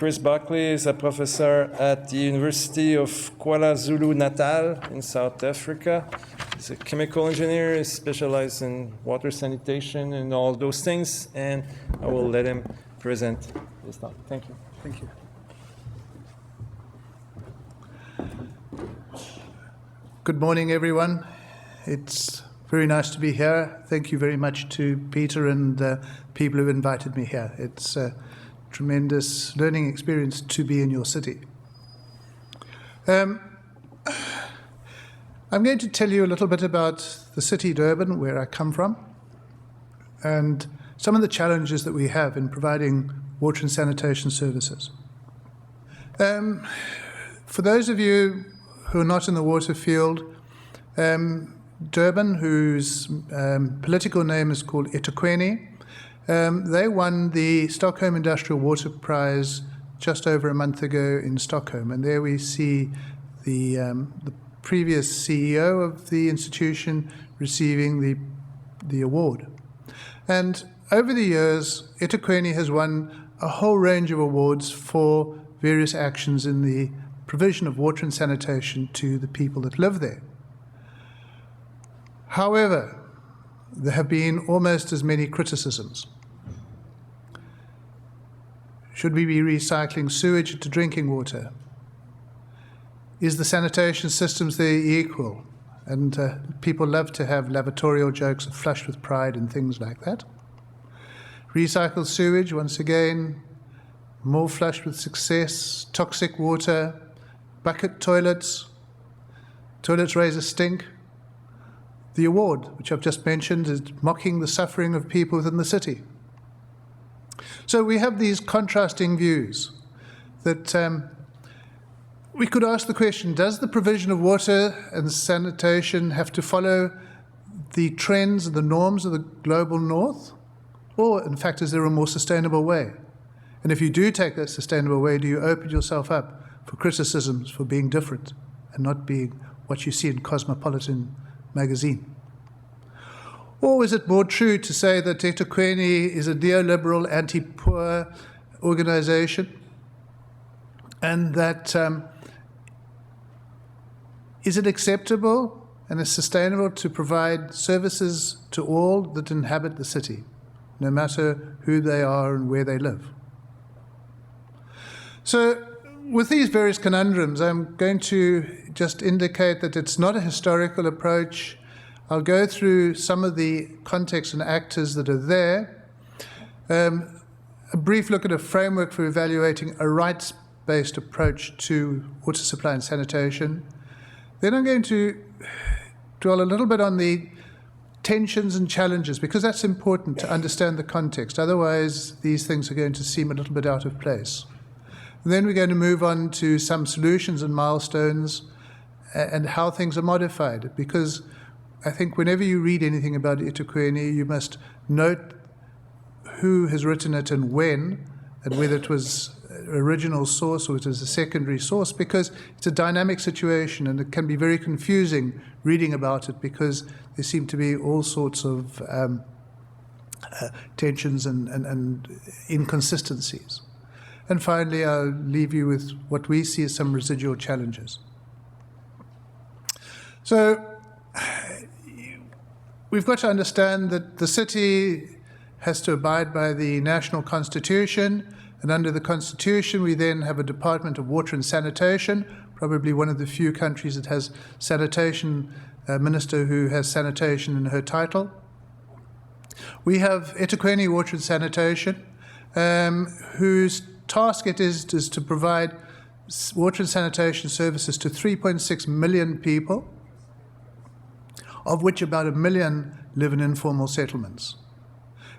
Chris Buckley is a professor at the University of KwaZulu-Natal in South Africa. He's a chemical engineer, he specializes in water sanitation and all those things, and I will let him present his talk. Thank you. Thank you. Good morning, everyone. It's very nice to be here. Thank you very much to Peter and the people who invited me here. It's a tremendous learning experience to be in your city. I'm going to tell you a little bit about the city Durban, where I come from, and some of the challenges that we have in providing water and sanitation services. For those of you who are not in the water field, Durban, whose political name is called eThekwini, they won the Stockholm Industrial Water Prize just over a month ago in Stockholm, and there we see the previous CEO of the institution receiving the award. And over the years, eThekwini has won a whole range of awards for various actions in the provision of water and sanitation to the people that live there. However, there have been almost as many criticisms. Should we be recycling sewage into drinking water? Is the sanitation systems there equal? And people love to have lavatorial jokes of flushed with pride and things like that. Recycled sewage, once again, more flushed with success, toxic water, bucket toilets, toilets raise a stink. The award, which I've just mentioned, is mocking the suffering of people within the city. So we have these contrasting views that we could ask the question, does the provision of water and sanitation have to follow the trends and the norms of the global north? Or, in fact, is there a more sustainable way? And if you do take that sustainable way, do you open yourself up for criticisms for being different and not being what you see in Cosmopolitan magazine? Or is it more true to say that eThekwini is a neoliberal, anti-poor organization, and that is it acceptable and is sustainable to provide services to all that inhabit the city, no matter who they are and where they live? So with these various conundrums, I'm going to just indicate that it's not a historical approach. I'll go through some of the context and actors that are there, a brief look at a framework for evaluating a rights-based approach to water supply and sanitation. Then I'm going to dwell a little bit on the tensions and challenges, because that's important to understand the context. Otherwise, these things are going to seem a little bit out of place. And then we're going to move on to some solutions and milestones and how things are modified, because I think whenever you read anything about eThekwini, you must note who has written it and when, and whether it was an original source or it is a secondary source, because it's a dynamic situation and it can be very confusing reading about it, because there seem to be all sorts of tensions and inconsistencies. And finally, I'll leave you with what we see as some residual challenges. So we've got to understand that the city has to abide by the national constitution, and under the constitution we then have a Department of Water and Sanitation, probably one of the few countries that has sanitation, a minister who has sanitation in her title. We have eThekwini Water and Sanitation, whose task it is to provide water and sanitation services to 3.6 million people, of which about 1 million live in informal settlements.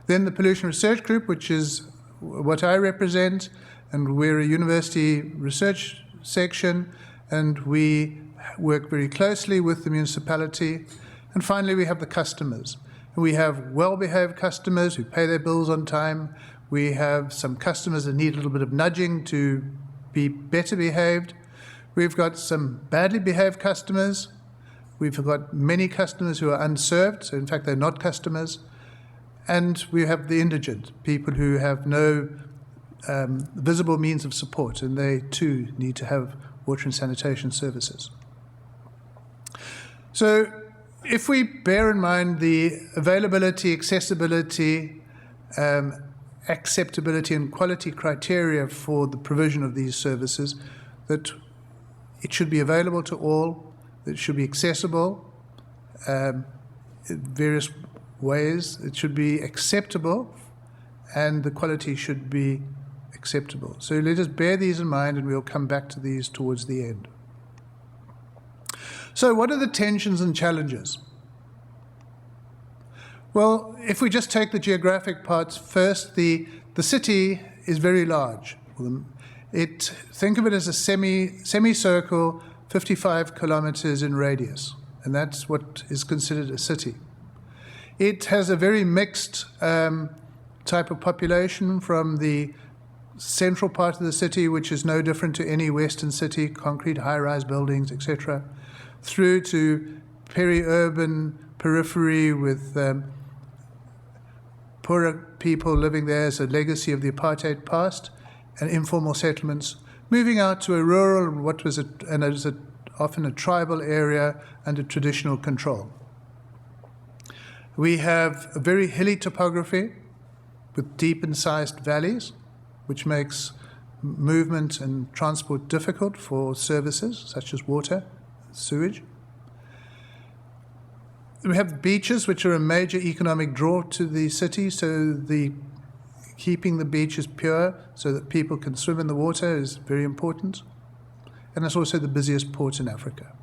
Then the Pollution Research Group, which is what I represent, and we're a university research section, and we work very closely with the municipality. And finally, we have the customers. We have well-behaved customers who pay their bills on time. We have some customers that need a little bit of nudging to be better behaved. We've got some badly behaved customers. We've got many customers who are unserved, so in fact they're not customers. And we have the indigent, people who have no visible means of support, and they too need to have water and sanitation services. So if we bear in mind the availability, accessibility, acceptability and quality criteria for the provision of these services, that it should be available to all, that it should be accessible in various ways, it should be acceptable, and the quality should be acceptable. So let us bear these in mind, and we'll come back to these towards the end. So what are the tensions and challenges? Well, if we just take the geographic parts first, the city is very large. Think of it as a semicircle, 55 kilometers in radius, and that's what is considered a city. It has a very mixed type of population, from the central part of the city, which is no different to any Western city, concrete high-rise buildings, etc., through to peri-urban periphery with poorer people living there as a legacy of the apartheid past, and informal settlements, moving out to a rural, what was often a tribal area under traditional control. We have a very hilly topography with deep incised valleys, which makes movement and transport difficult for services such as water, sewage. We have beaches, which are a major economic draw to the city, so keeping the beaches pure so that people can swim in the water is very important. And it's also the busiest port in Africa.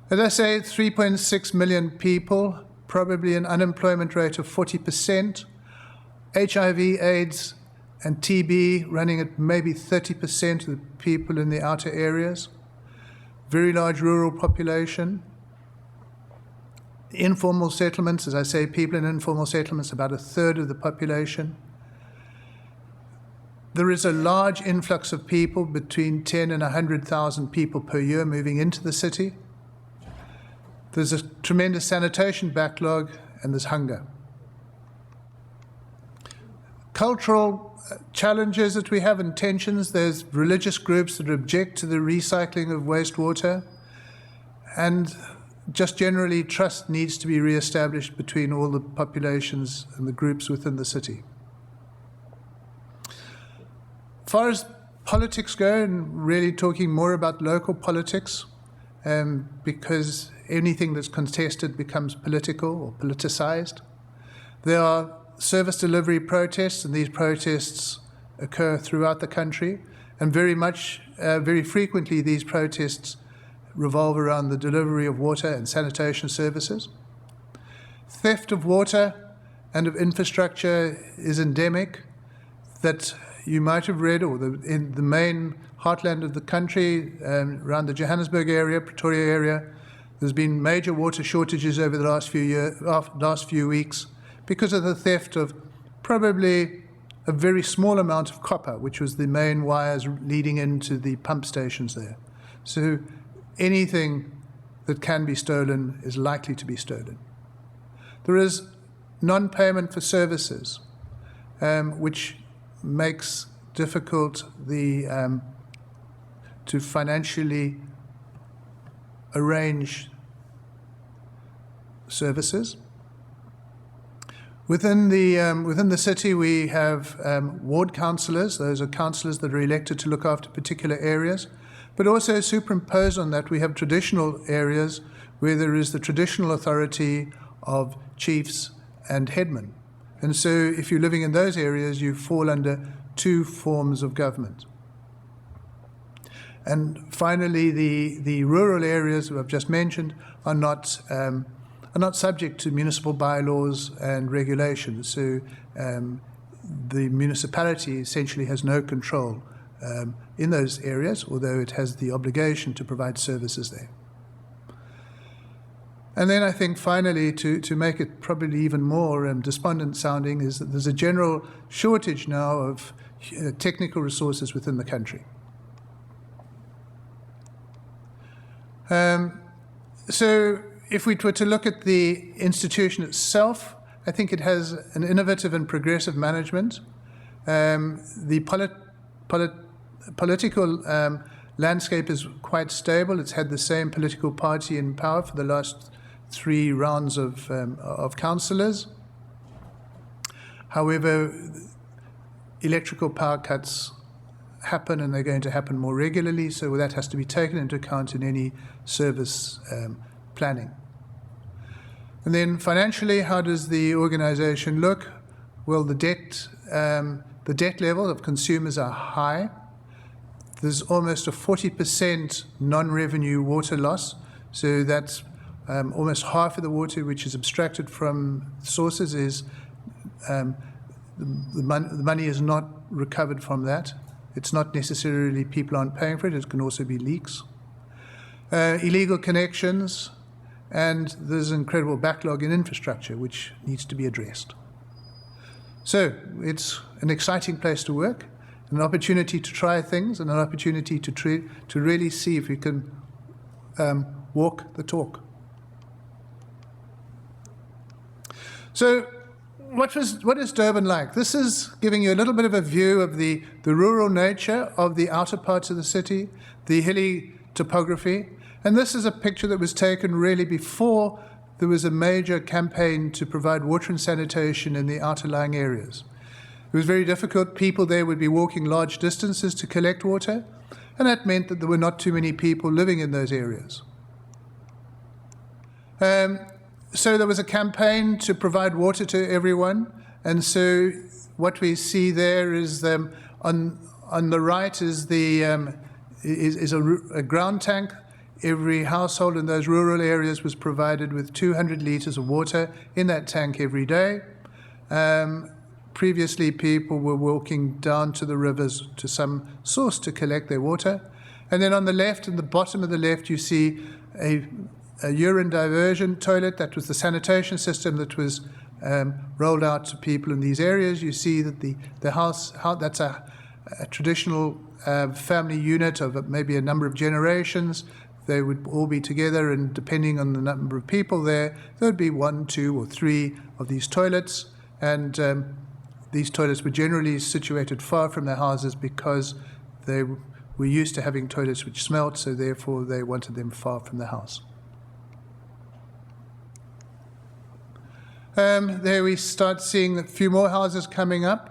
As I say, 3.6 million people, probably an unemployment rate of 40%, HIV, AIDS, and TB running at maybe 30% of the people in the outer areas, very large rural population. Informal settlements, as I say, people in informal settlements, about a third of the population. There is a large influx of people, between 10 and 100,000 people per year moving into the city. There's a tremendous sanitation backlog, and there's hunger. Cultural challenges that we have and tensions, there's religious groups that object to the recycling of wastewater, and just generally trust needs to be re-established between all the populations and the groups within the city. As far as politics go, and really talking more about local politics, because anything that's contested becomes political or politicized. There are service delivery protests, and these protests occur throughout the country, and very frequently these protests revolve around the delivery of water and sanitation services. Theft of water and of infrastructure is endemic. That you might have read, or in the main heartland of the country, around the Johannesburg area, Pretoria area, there's been major water shortages over the last few weeks because of the theft of probably a very small amount of copper, which was the main wires leading into the pump stations there. So anything that can be stolen is likely to be stolen. There is non-payment for services, which makes difficult to financially arrange services. Within the city, we have ward councillors. Those are councillors that are elected to look after particular areas. But also superimposed on that, we have traditional areas where there is the traditional authority of chiefs and headmen. And so if you're living in those areas, you fall under two forms of government. And finally, the rural areas that I've just mentioned are not subject to municipal bylaws and regulations. So the municipality essentially has no control in those areas, although it has the obligation to provide services there. And then I think finally, to make it probably even more despondent sounding, is that there's a general shortage now of technical resources within the country. So if we were to look at the institution itself, I think it has an innovative and progressive management. The political landscape is quite stable. It's had the same political party in power for the last 3 rounds of councillors. However, electrical power cuts happen, and they're going to happen more regularly, so that has to be taken into account in any service planning. And then financially, how does the organisation look? Well, the debt level of consumers are high. There's almost a 40% non-revenue water loss, so that's almost half of the water which is abstracted from sources is the money is not recovered from that. It's not necessarily people aren't paying for it. It can also be leaks. Illegal connections, and there's an incredible backlog in infrastructure which needs to be addressed. So it's an exciting place to work, an opportunity to try things, and an opportunity to really see if we can walk the talk. So what is Durban like? This is giving you a little bit of a view of the rural nature of the outer parts of the city, the hilly topography, and this is a picture that was taken really before there was a major campaign to provide water and sanitation in the outer-lying areas. It was very difficult. People there would be walking large distances to collect water, and that meant that there were not too many people living in those areas. So there was a campaign to provide water to everyone, and so what we see there is on the right is a ground tank. Every household in those rural areas was provided with 200 litres of water in that tank every day. Previously, people were walking down to the rivers to some source to collect their water. And then on the left, in the bottom of the left, you see a urine diversion toilet. That was the sanitation system that was rolled out to people in these areas. You see that the house, that's a traditional family unit of maybe a number of generations. They would all be together, and depending on the number of people there would be 1, 2, or 3 of these toilets. And these toilets were generally situated far from their houses because they were used to having toilets which smelt, so therefore they wanted them far from the house. There we start seeing a few more houses coming up.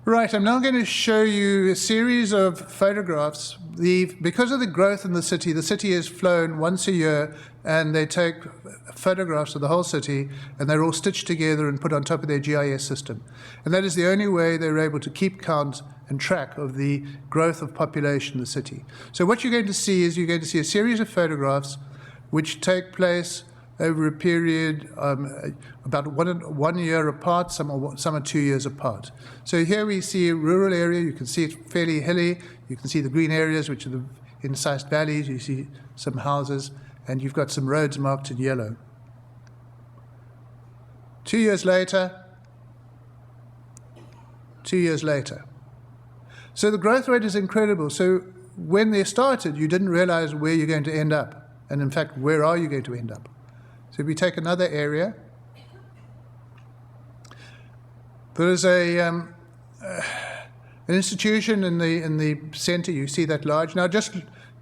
Right, I'm now going to show you a series of photographs. Because of the growth in the city is flown once a year, and they take photographs of the whole city, and they're all stitched together and put on top of their GIS system. And that is the only way they're able to keep count and track of the growth of population in the city. So what you're going to see is you're going to see a series of photographs which take place over a period about one year apart, some are 2 years apart. So here we see a rural area. You can see it's fairly hilly. You can see the green areas, which are the incised valleys. You see some houses, and you've got some roads marked in yellow. 2 years later, 2 years later. So the growth rate is incredible. So when they started, you didn't realize where you're going to end up. And in fact, where are you going to end up? So if we take another area, there is an institution in the center. You see that large. Now just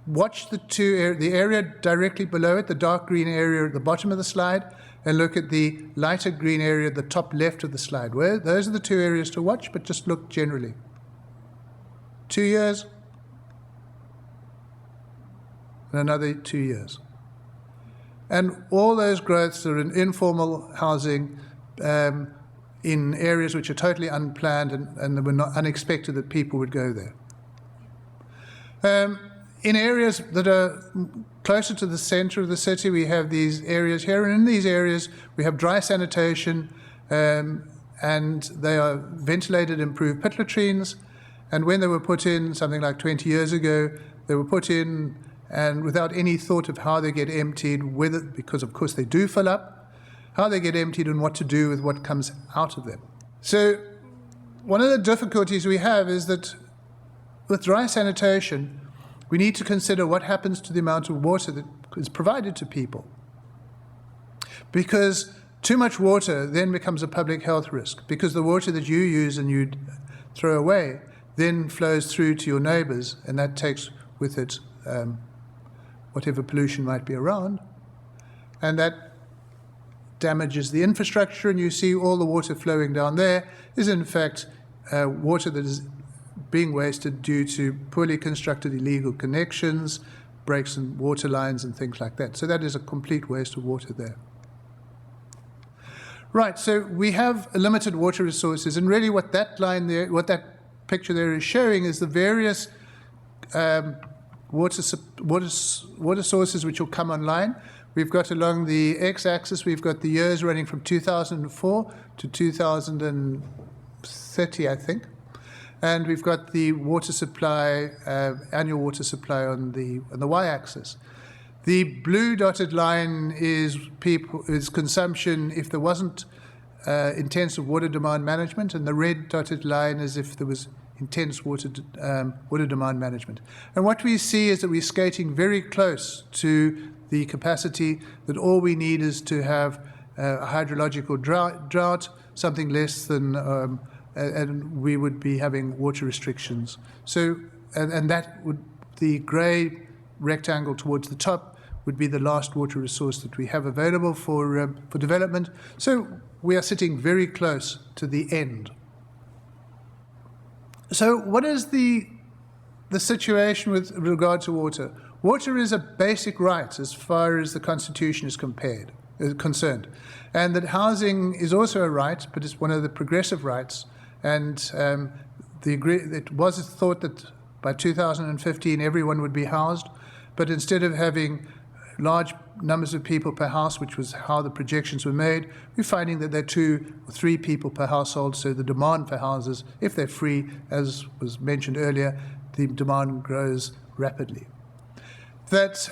watch the area directly below it, the dark green area at the bottom of the slide, and look at the lighter green area at the top left of the slide. Those are the 2 areas to watch, but just look generally. 2 years, and another 2 years. And all those growths are in informal housing in areas which are totally unplanned, and they were not unexpected that people would go there. In areas that are closer to the center of the city, we have these areas here, and in these areas we have dry sanitation, and they are ventilated, improved pit latrines. And when they were put in, something like 20 years ago, they were put in and without any thought of how they get emptied, because of course they do fill up, how they get emptied and what to do with what comes out of them. So one of the difficulties we have is that with dry sanitation, we need to consider what happens to the amount of water that is provided to people. Because Too much water then becomes a public health risk, because the water that you use and you throw away then flows through to your neighbours, and that takes with it whatever pollution might be around, and that damages the infrastructure, and you see all the water flowing down there is in fact water that is being wasted due to poorly constructed illegal connections, breaks in water lines and things like that. So that is a complete waste of water there. Right, so we have limited water resources, and really what that line there, what that picture there is showing is the various water sources which will come online. We've got along the x-axis, we've got the years running from 2004 to 2030, I think. And we've got the water supply, annual water supply on the y-axis. The blue dotted line is consumption if there wasn't intensive water demand management, and the red dotted line is if there was intense water demand management. And what we see is that we're skating very close to the capacity that all we need is to have a hydrological drought, something less than, and we would be having water restrictions. So, and that would, the grey rectangle towards the top would be the last water resource that we have available for development. So we are sitting very close to the end. So what is the situation with regard to water? Water is a basic right as far as the Constitution is concerned. And that housing is also a right, but it's one of the progressive rights. And it was thought that by 2015 everyone would be housed, but instead of having large numbers of people per house, which was how the projections were made, we're finding that there are 2 or 3 people per household, so the demand for houses, if they're free, as was mentioned earlier, the demand grows rapidly. That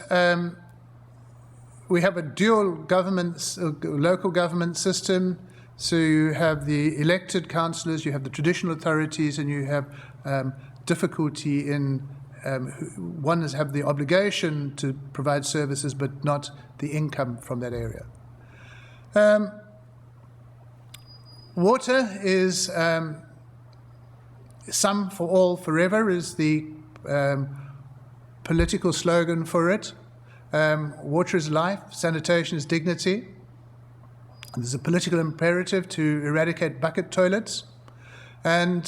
we have a dual government, local government system, so you have the elected councillors, you have the traditional authorities, and you have difficulty in one is have the obligation to provide services, but not the income from that area. Water is some for all forever is the political slogan for it. Water is life, sanitation is dignity. There's a political imperative to eradicate bucket toilets, and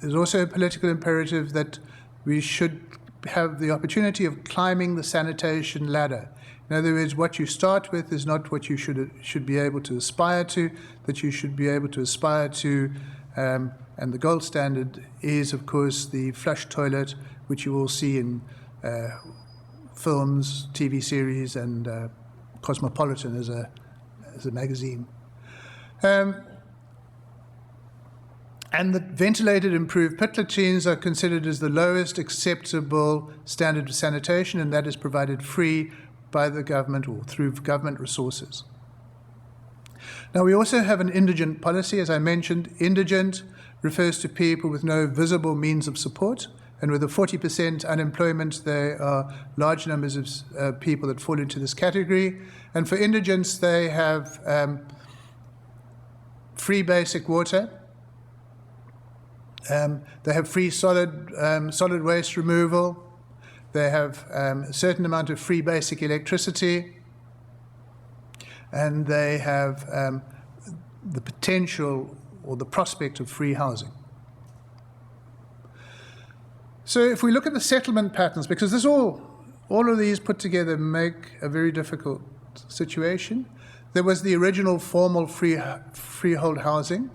there's also a political imperative that we should have the opportunity of climbing the sanitation ladder. In other words, what you start with is not what you should be able to aspire to, that you should be able to aspire to, and the gold standard is, of course, the flush toilet, which you will see in films, TV series, and Cosmopolitan as a magazine. And the ventilated improved pit latrines are considered as the lowest acceptable standard of sanitation, and that is provided free by the government or through government resources. Now, we also have an indigent policy. As I mentioned, indigent refers to people with no visible means of support, and with a 40% unemployment, there are large numbers of people that fall into this category. And for indigents, they have free basic water. They have free solid waste removal. They have a certain amount of free basic electricity. And they have the potential or the prospect of free housing. So if we look at the settlement patterns, because this all of these put together make a very difficult situation. There was the original formal freehold housing.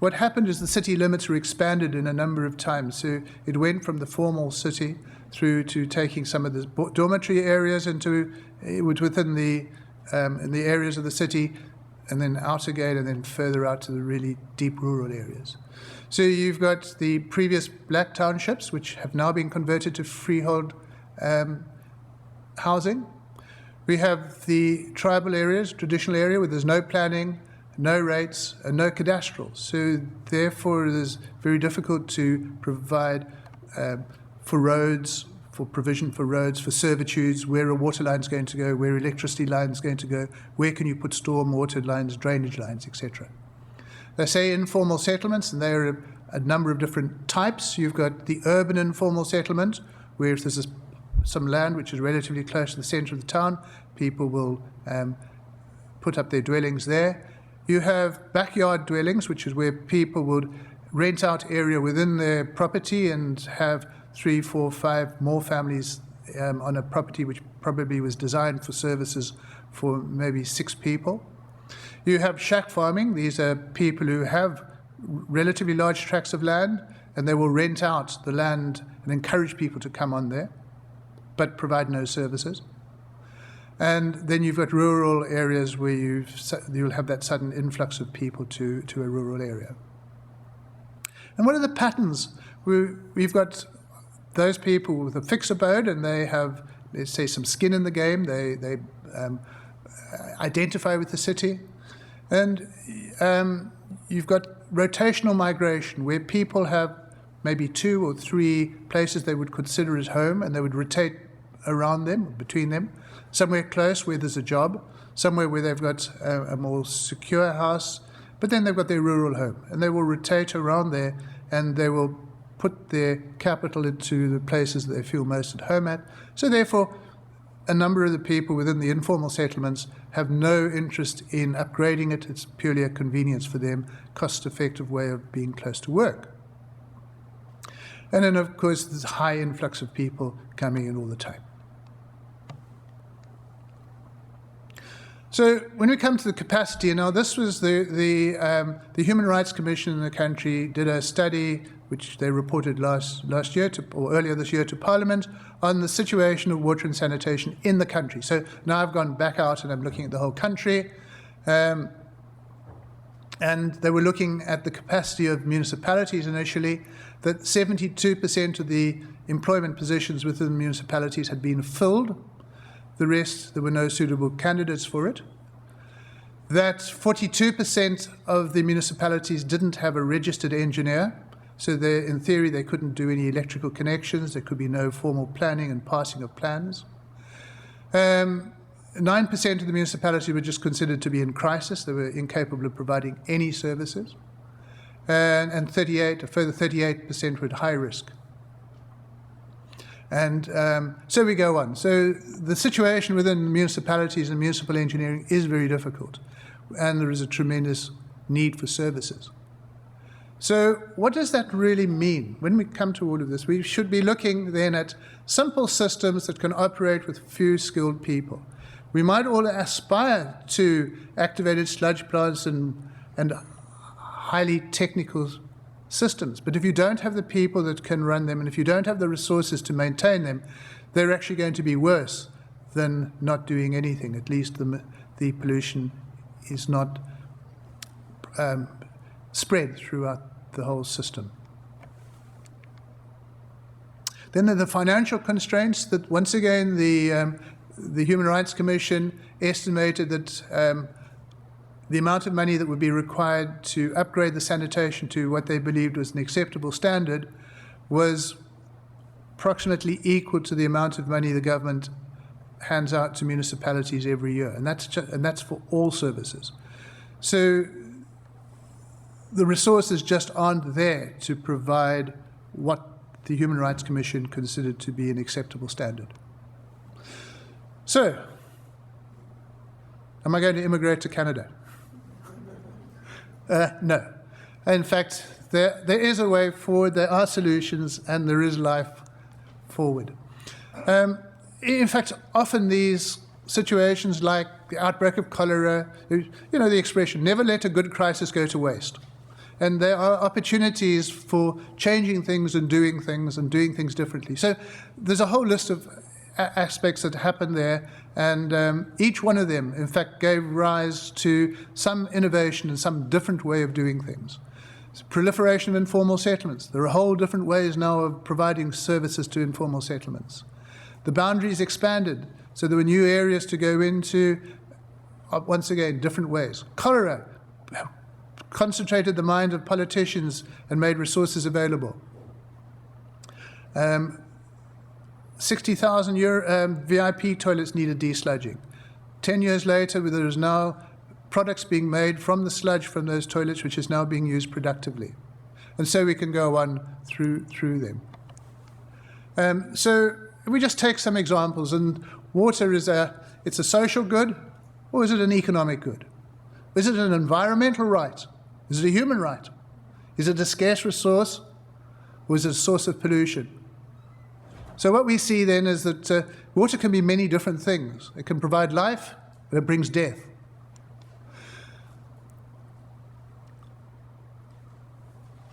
What happened is the city limits were expanded in a number of times. So it went from the formal city through to taking some of the dormitory areas into within the in the areas of the city, and then out again, and then further out to the really deep rural areas. So you've got the previous black townships, which have now been converted to freehold housing. We have the tribal areas, traditional area, where there's no planning, no rates, and no cadastral. So therefore, it is very difficult to provide for roads, for provision for roads, for servitudes, where a water line is going to go, where electricity line is going to go, where can you put storm water lines, drainage lines, etc. They say informal settlements, and there are a number of different types. You've got the urban informal settlement, where if there's some land which is relatively close to the centre of the town, people will put up their dwellings there. You have backyard dwellings, which is where people would rent out area within their property and have 3, 4, 5 more families on a property which probably was designed for services for maybe 6 people. You have shack farming. These are people who have relatively large tracts of land, and they will rent out the land and encourage people to come on there, but provide no services. And then you've got rural areas where you'll have that sudden influx of people to a rural area. And what are the patterns? We've got those people with a fixed abode, and they have, let's say, some skin in the game. They identify with the city. And you've got rotational migration, where people have maybe 2 or 3 places they would consider as home, and they would rotate around them, between them. Somewhere close where there's a job, somewhere where they've got a more secure house, but then they've got their rural home, and they will rotate around there, and they will put their capital into the places that they feel most at home at. So therefore, a number of the people within the informal settlements have no interest in upgrading it. It's purely a convenience for them, cost-effective way of being close to work. And then, of course, there's a high influx of people coming in all the time. So when we come to the capacity, now this was the Human Rights Commission in the country did a study which they reported last year or earlier this year to Parliament on the situation of water and sanitation in the country. So now I've gone back out and I'm looking at the whole country. And they were looking at the capacity of municipalities initially, that 72% of the employment positions within municipalities had been filled. The rest, there were no suitable candidates for it. That 42% of the municipalities didn't have a registered engineer, so in theory they couldn't do any electrical connections, there could be no formal planning and passing of plans. 9% of the municipalities were just considered to be in crisis, they were incapable of providing any services. And a further 38% were at high risk. And so we go on. So the situation within municipalities and municipal engineering is very difficult, and there is a tremendous need for services. So what does that really mean? When we come to all of this, we should be looking then at simple systems that can operate with few skilled people. We might all aspire to activated sludge plants and highly technical systems, but if you don't have the people that can run them, and if you don't have the resources to maintain them, they're actually going to be worse than not doing anything. At least the pollution is not spread throughout the whole system. Then there are the financial constraints that, once again, the Human Rights Commission estimated that the amount of money that would be required to upgrade the sanitation to what they believed was an acceptable standard was approximately equal to the amount of money the government hands out to municipalities every year, and that's for all services. So the resources just aren't there to provide what the Human Rights Commission considered to be an acceptable standard. So, am I going to immigrate to Canada? No. In fact, there is a way forward, there are solutions, and there is life forward. In fact, often these situations like the outbreak of cholera, you know the expression, never let a good crisis go to waste. And there are opportunities for changing things and doing things differently. So there's a whole list of aspects that happen there, and each one of them, in fact, gave rise to some innovation and some different way of doing things. Proliferation of informal settlements. There are whole different ways now of providing services to informal settlements. The boundaries expanded, so there were new areas to go into, once again, different ways. Cholera concentrated the mind of politicians and made resources available. 60,000 VIP toilets needed desludging. 10 years later, there is now products being made from the sludge from those toilets, which is now being used productively. And so we can go on through them. So we just take some examples, and water it's a social good, or is it an economic good? Is it an environmental right? Is it a human right? Is it a scarce resource, or is it a source of pollution? So what we see then is that water can be many different things. It can provide life, but it brings death.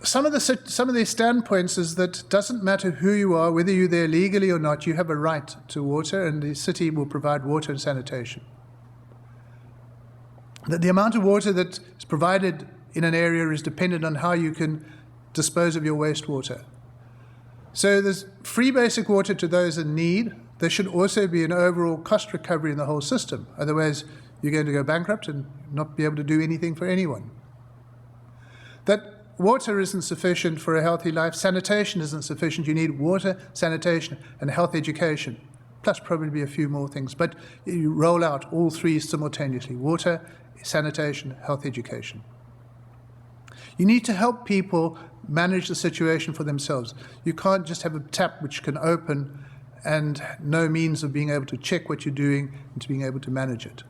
Some of the standpoints is that it doesn't matter who you are, whether you're there legally or not, you have a right to water, and the city will provide water and sanitation. That the amount of water that is provided in an area is dependent on how you can dispose of your wastewater. So there's free basic water to those in need. There should also be an overall cost recovery in the whole system. Otherwise, you're going to go bankrupt and not be able to do anything for anyone. That water isn't sufficient for a healthy life. Sanitation isn't sufficient. You need water, sanitation, and health education, plus probably a few more things. But you roll out all three simultaneously: water, sanitation, health education. You need to help people manage the situation for themselves. You can't just have a tap which can open and no means of being able to check what you're doing and to being able to manage it.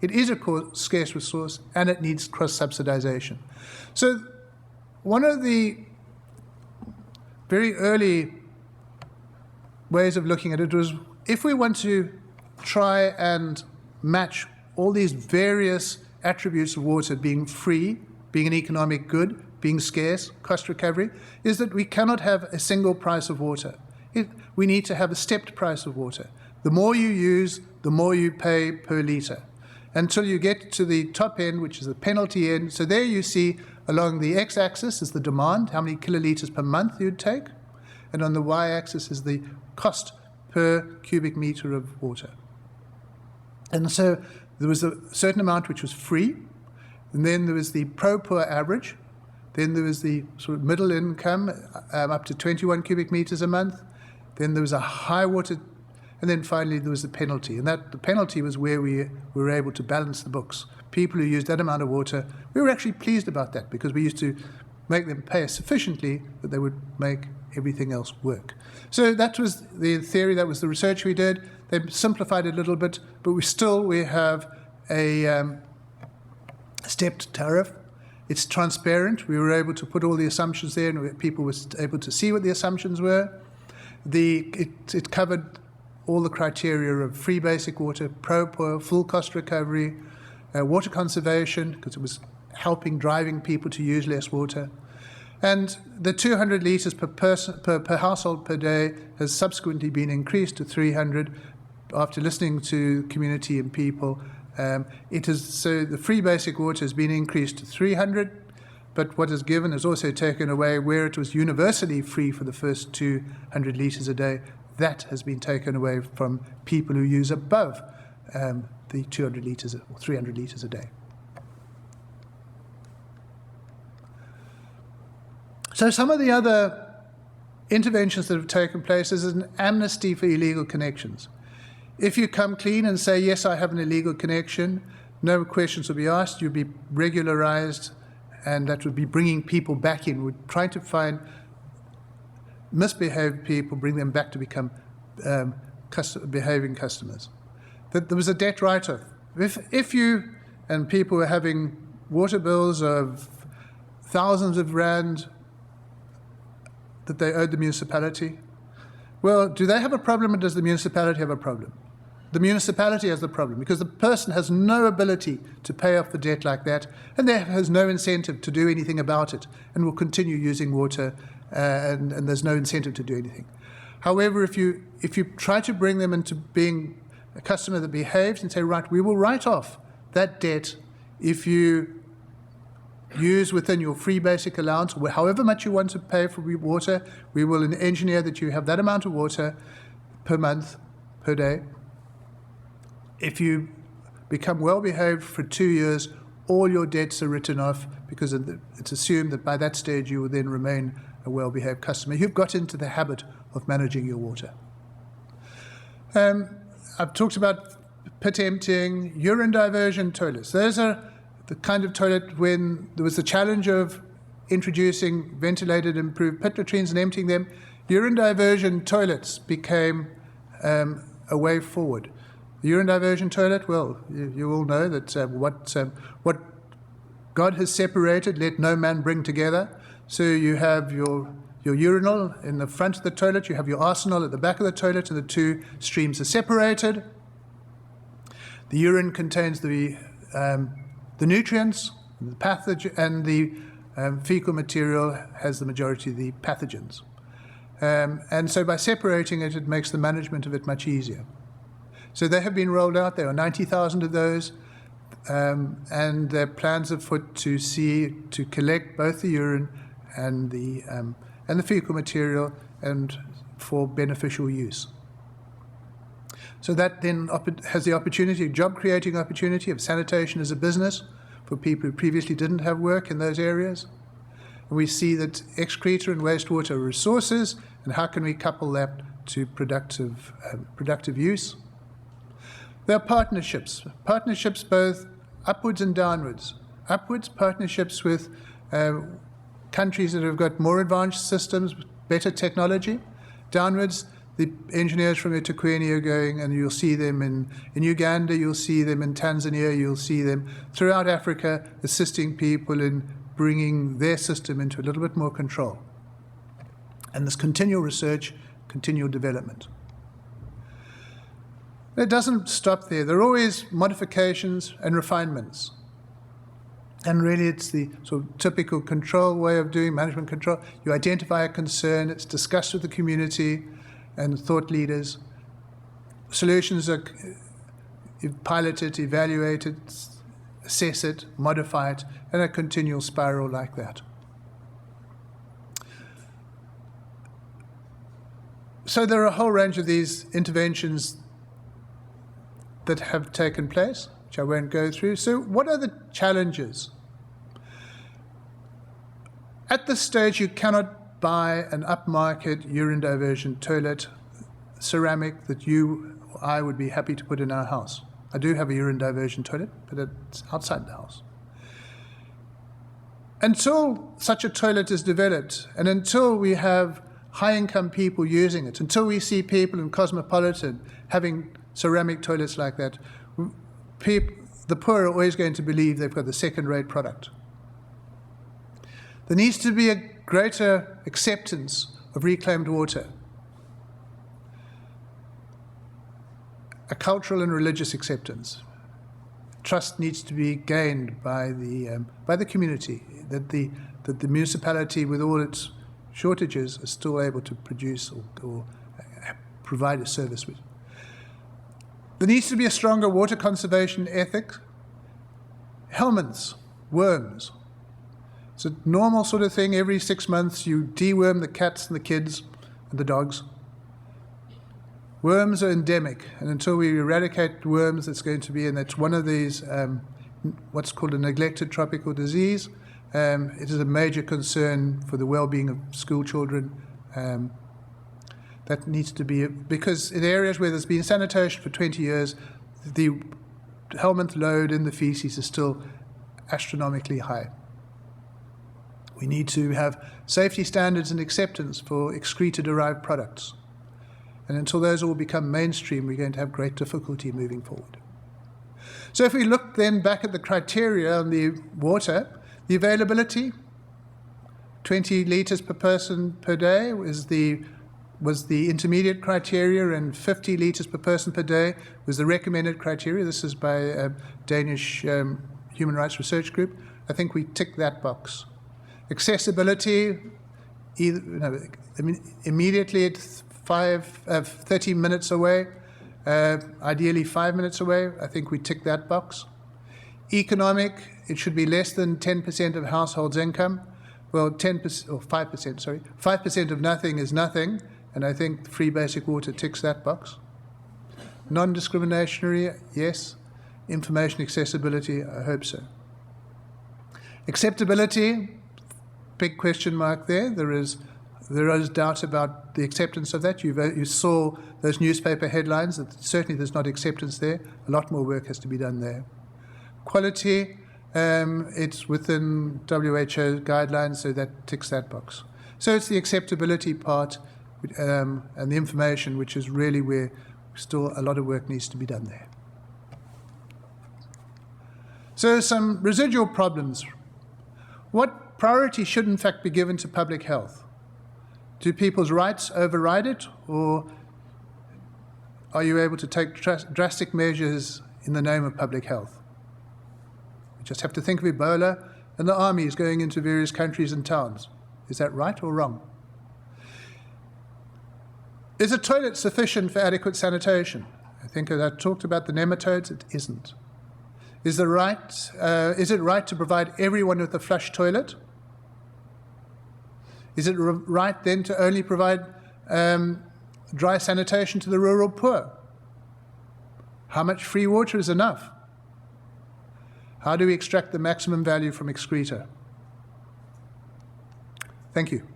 It is a scarce resource, and it needs cross-subsidization. So one of the very early ways of looking at it was, if we want to try and match all these various attributes of water, being free, being an economic good, being scarce, cost recovery, is that we cannot have a single price of water. We need to have a stepped price of water. The more you use, the more you pay per litre, until you get to the top end, which is the penalty end. So there you see along the x-axis is the demand, how many kilolitres per month you'd take, and on the y-axis is the cost per cubic metre of water. And so there was a certain amount which was free, and then there was the pro-poor average, then there was the sort of middle income up to 21 cubic metres a month, then there was a high water, and then finally there was the penalty. And that the penalty was where we were able to balance the books. People who used that amount of water, we were actually pleased about that, because we used to make them pay sufficiently that they would make everything else work. So that was the theory, that was the research we did. They simplified it a little bit, but we have a stepped tariff. It's transparent. We were able to put all the assumptions there, and people were able to see what the assumptions were. It covered all the criteria of free basic water, pro-poor, full cost recovery, water conservation, because it was driving people to use less water. And the 200 litres per household per day has subsequently been increased to 300 after listening to community and people. So the free basic water has been increased to 300, but what is given is also taken away. Where it was universally free for the first 200 litres a day, that has been taken away from people who use above the 200 litres or 300 litres a day. So some of the other interventions that have taken place is an amnesty for illegal connections. If you come clean and say, yes, I have an illegal connection, no questions will be asked, you'll be regularized, and that would be bringing people back in. We're trying to find misbehaved people, bring them back to become behaving customers. That there was a debt write-off. If you and people were having water bills of thousands of rand that they owed the municipality, well, do they have a problem, or does the municipality have a problem? The municipality has the problem, because the person has no ability to pay off the debt like that, and there has no incentive to do anything about it, and will continue using water, and there's no incentive to do anything. However, if you try to bring them into being a customer that behaves and say, right, we will write off that debt if you use within your free basic allowance, or however much you want to pay for water, we will engineer that you have that amount of water per month, per day. If you become well-behaved for 2 years, all your debts are written off, because it's assumed that by that stage you will then remain a well-behaved customer. You've got into the habit of managing your water. I've talked about pit emptying, urine diversion toilets. Those are the kind of toilet when there was the challenge of introducing ventilated improved pit latrines and emptying them. Urine diversion toilets became a way forward. The urine diversion toilet, well, you all know that what God has separated, let no man bring together. So you have your urinal in the front of the toilet, you have your arsenal at the back of the toilet, and the two streams are separated. The urine contains the nutrients, the pathogen, and the fecal material has the majority of the pathogens. And so by separating it, it makes the management of it much easier. So they have been rolled out. There are 90,000 of those, and there are plans afoot to collect both the urine and the fecal material and for beneficial use. So that then has the opportunity, job-creating opportunity of sanitation as a business for people who previously didn't have work in those areas. And we see that excreta and wastewater are resources, and how can we couple that to productive use? There are partnerships both upwards and downwards. Upwards, partnerships with countries that have got more advanced systems, better technology. Downwards, the engineers from eThekwini are going, and you'll see them in Uganda, you'll see them in Tanzania, you'll see them throughout Africa, assisting people in bringing their system into a little bit more control. And this continual research, continual development. It doesn't stop there. There are always modifications and refinements. And really it's the sort of typical control way of doing management control. You identify a concern, it's discussed with the community and thought leaders. Solutions are piloted, evaluated, assess it, modify it, and a continual spiral like that. So there are a whole range of these interventions that have taken place, which I won't go through. So what are the challenges? At this stage, you cannot buy an upmarket urine diversion toilet, ceramic, that you or I would be happy to put in our house. I do have a urine diversion toilet, but it's outside the house. Until such a toilet is developed, and until we have high-income people using it, until we see people in Cosmopolitan having ceramic toilets like that, the poor are always going to believe they've got the second-rate product. There needs to be a greater acceptance of reclaimed water, a cultural and religious acceptance. Trust needs to be gained by the community, that the municipality, with all its shortages, is still able to produce or provide a service with. There needs to be a stronger water conservation ethic. Helminths, worms. It's a normal sort of thing. Every 6 months you deworm the cats and the kids and the dogs. Worms are endemic, and until we eradicate worms, it's going to be, and that's one of these, what's called a neglected tropical disease. It is a major concern for the well-being of school children. That needs to be, because in areas where there's been sanitation for 20 years, the helminth load in the feces is still astronomically high. We need to have safety standards and acceptance for excreta-derived products. And until those all become mainstream, we're going to have great difficulty moving forward. So if we look then back at the criteria on the water, the availability, 20 litres per person per day was the intermediate criteria, and 50 litres per person per day was the recommended criteria. This is by a Danish human rights research group. I think we tick that box. Accessibility, immediately at 30 minutes away, ideally 5 minutes away. I think we tick that box. Economic, it should be less than 10% of households' income. Well, 10% or 5%, sorry. 5% of nothing is nothing, and I think free basic water ticks that box. Non-discriminatory, yes. Information accessibility, I hope so. Acceptability, big question mark there. There is There is doubt about the acceptance of that. You saw those newspaper headlines. That certainly there's not acceptance there. A lot more work has to be done there. Quality, it's within WHO guidelines, so that ticks that box. So it's the acceptability part and the information, which is really where still a lot of work needs to be done there. So some residual problems. What priority should in fact be given to public health? Do people's rights override it, or are you able to take drastic measures in the name of public health? We just have to think of Ebola and the armies going into various countries and towns. Is that right or wrong? Is a toilet sufficient for adequate sanitation? I think I talked about the nematodes. It isn't. Is it right to provide everyone with a flush toilet? Is it right then to only provide dry sanitation to the rural poor? How much free water is enough? How do we extract the maximum value from excreta? Thank you.